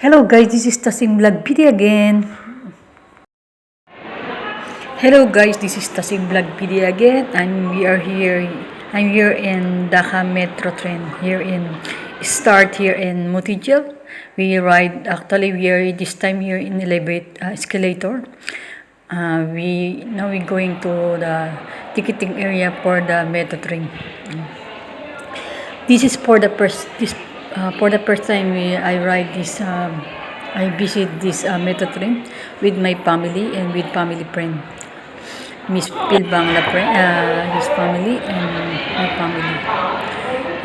Hello guys, this is Tasim Vlog PD again. Hello guys, this is Tasim Vlog PD again, and we are here. I'm here in Dhaka Metro train here in start here in Motijil. We ride actually we are this time here in escalator. We going to the ticketing area for the metro train. This is for the first time I ride this. I visit this metro train with my family and with family friend. Miss Pilbang his family and my family.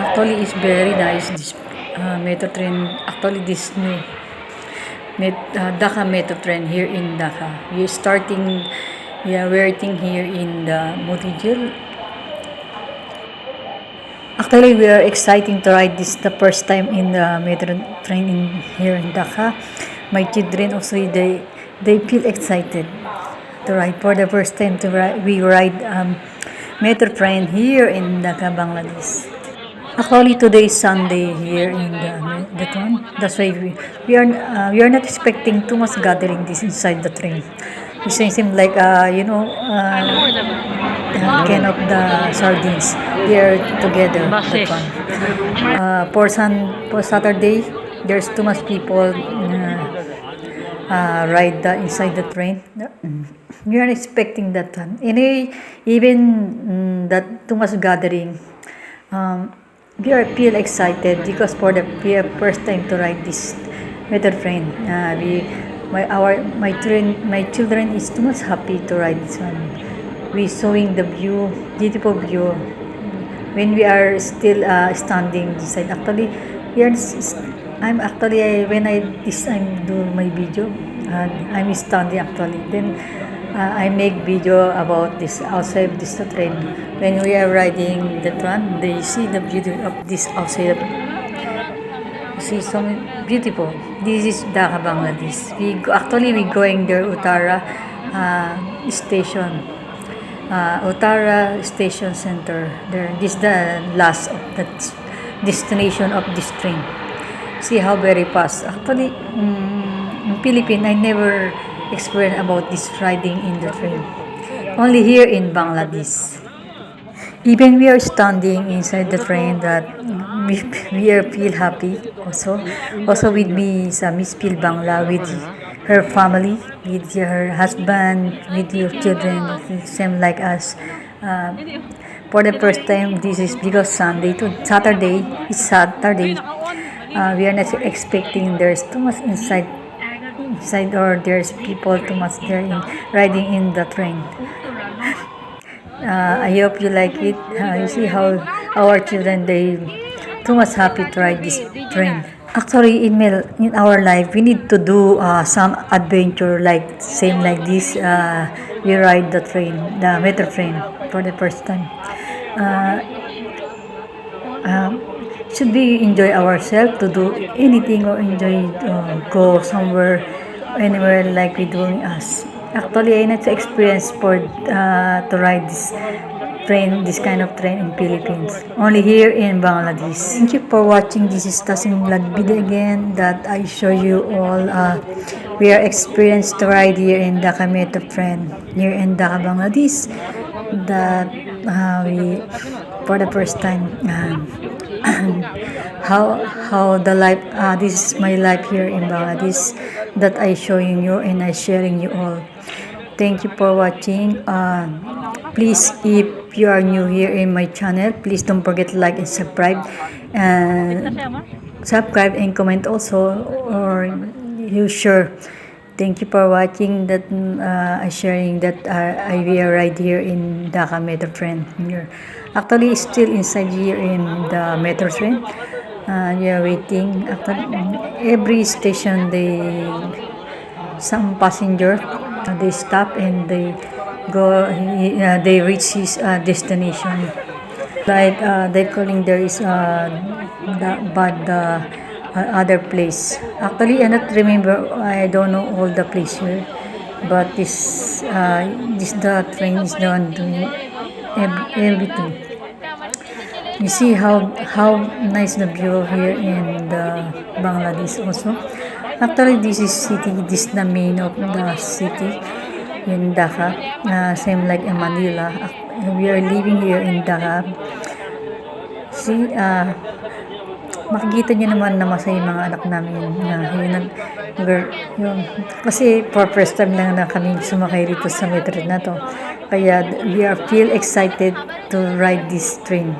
Actually, it's very nice. This metro train. Actually, this new Dhaka metro train here in Dhaka. We are waiting here in the Motijil. Actually, we are exciting to ride this the first time in the metro train here in Dhaka. My children also they feel excited to ride for the first time we ride metro train here in Dhaka, Bangladesh. Actually, today is Sunday here in the town. That's why we are not expecting too much gathering this inside the train. It seems like can of the sardines. We are together. The fun. For Saturday, there's too much people ride inside the train. We are expecting that one. Anyway, even that too much gathering, feel excited because we are first time to ride this metro train. My children is too much happy to ride this one. We showing the view, beautiful view. When we are still standing beside, actually, we are. I'm actually when I this time do my video, I'm standing actually. Then I make video about this outside this train. When we are riding the train, they see the beauty of this outside. See so beautiful. This is Dhaka, Bangladesh. We going there Uttara station. Uttara Station Center. There, this is the last of the destination of this train. See how very fast. Actually, in Philippines, I never experienced about this riding in the train. Only here in Bangladesh. Even we are standing inside the train that we are feel happy also. Also with me is Miss Pil Bangla with her family, with her husband, with your children, same like us. Uh, for the first time, this is because Saturday. It's Saturday. We are not expecting there's too much inside or there's people too much there riding in the train. I hope you like it. You see how our children they too much happy to ride this train. Actually, in our life, we need to do some adventure like same like this. We ride the metro train for the first time. Uh, should we enjoy ourselves to do anything or enjoy go somewhere, anywhere like we doing us. Actually, I not experience for to ride this kind of train in Philippines. Only here in Bangladesh. Thank you for watching. This is Tasim Vlog video again that I show you all. We are experienced to ride here in Dhaka Metro train here in Dhaka, Bangladesh. That we for the first time. How the life this is my life here in Bangladesh that I showing you and I sharing you all. Thank you for watching. Please, if you are new here in my channel, please don't forget to like and subscribe and comment also, or you share. Thank you for watching that sharing that I will ride here in Dhaka Metro train here. Actually, still inside here in the metro train. We are waiting. After every station, some passenger they stop and they go. They reach his destination. Like they calling there is the other place. Actually, I not remember. I don't know all the place here, but this the train is the one doing everything. You see how nice the view here in the Bangladesh also. Actually, this is city. This is the main of the city in Dhaka. Same like in Manila. We are living here in Dhaka. See, makikita niyo naman na masaya yung mga anak namin yun, kasi for first time lang na kami sumakay dito sa metro na to, kaya we are feel excited to ride this train.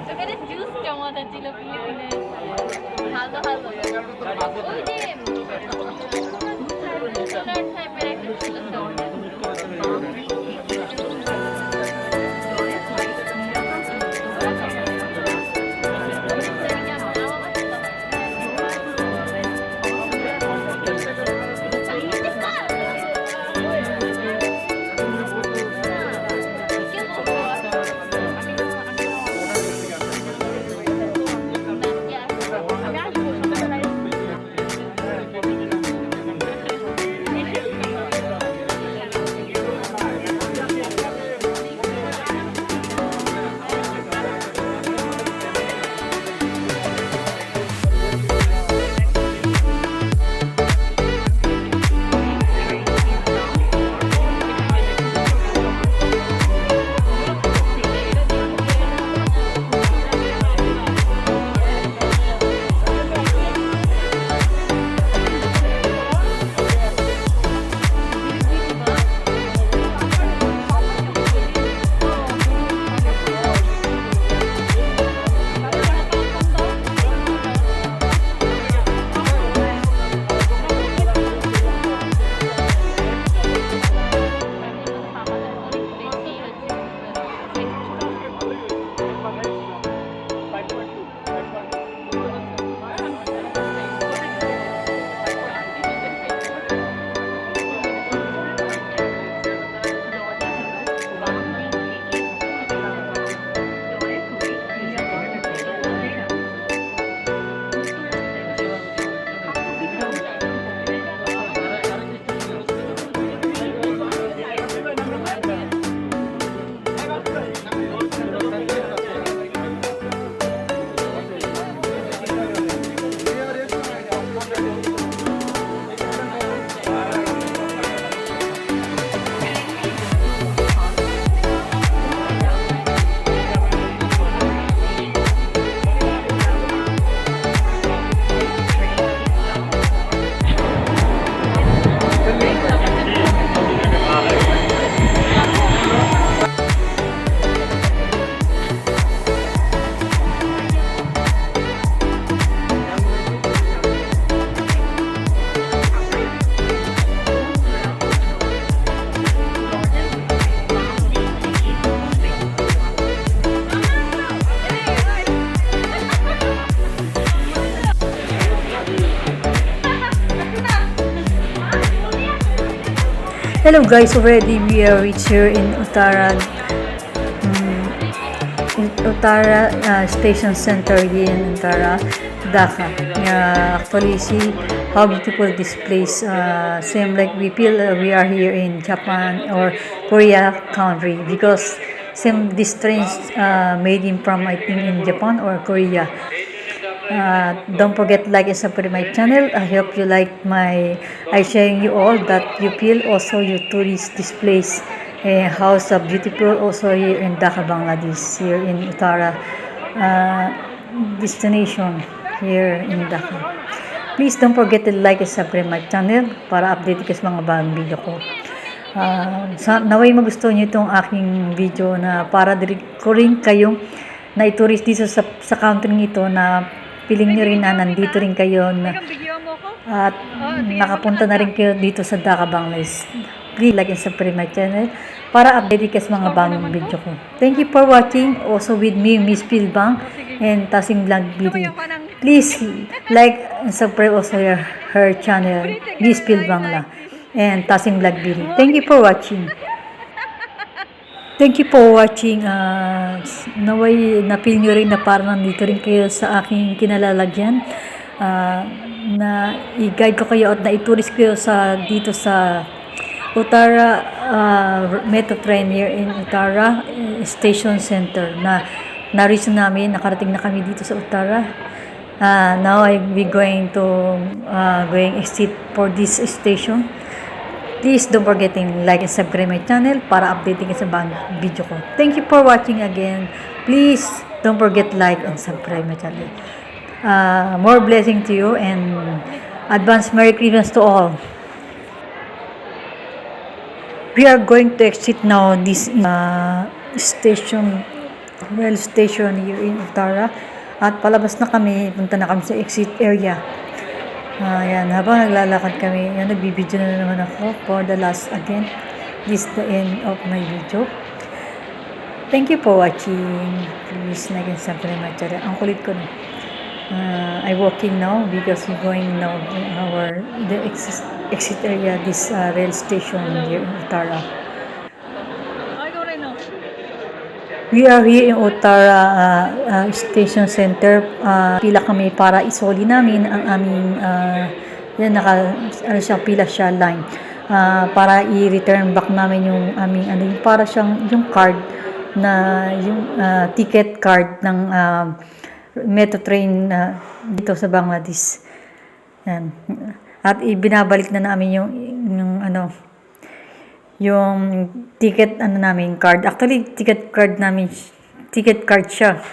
Hello guys, already we are reached here in Uttara Station Center here in Uttara, Dhaka. Actually, see how beautiful this place. Same like we feel we are here in Japan or Korea country, because same this trains made in from I think in Japan or Korea. Don't forget like and subscribe my channel. I hope you like I sharing you all that you feel also you tourist this place, how so beautiful also here in Dhaka Bangladesh, here in Uttara destination here in Dhaka. Please don't forget to like and subscribe my channel para update ka sa mga bagong video ko. Naway magustuhan niyo itong aking video na para ko rin kayong na itourist dito sa country nito, na piling nyo rin na nandito rin kayo at nakapunta na rin kayo dito sa Dhaka Bangladesh. Please like and subscribe my channel para update ka sa mga bagong video ko. Thank you for watching. Also with me, Miss Pilbang and Tasing Vlog Video. Please like and subscribe also her channel, Miss Pilbang and Tasing Vlog Video. Thank you for watching. Thank you for watching. Naway na-feel nyo rin na parang nandito rin kayo sa aking kinalalagyan. Na i-guide ko kayo at na-tourist kayo dito sa Uttara Metro Train here in Uttara Station Center. Na na-reach namin, nakarating na kami dito sa Uttara. Now we going to going exit for this station. Please don't forget to like and subscribe my channel para updating ka sa bagong video ko. Thank you for watching again. Please don't forget like and subscribe my channel. More blessing to you and advance Merry Christmas to all. We are going to exit now this station, rail station here in Uttara. At palabas na kami, punta na kami sa exit area. Yan, habang naglalakad kami, yan, nagbibideo na naman ako for the last again. This is the end of my video. Thank you for watching. Please like and subscribe my channel. Ang kulit ko na. I'm walking now because we're going now to the exit area, this rail station here in Uttara. We are here in Uttara Station Center. Pila kami para isoli namin ang aming pila siya line. Para i-return back namin yung aming yung para siyang yung card na yung ticket card ng metro train dito sa Bangladesh. Yan. At ibinabalik na namin yung ticket namin card. Actually ticket card siya.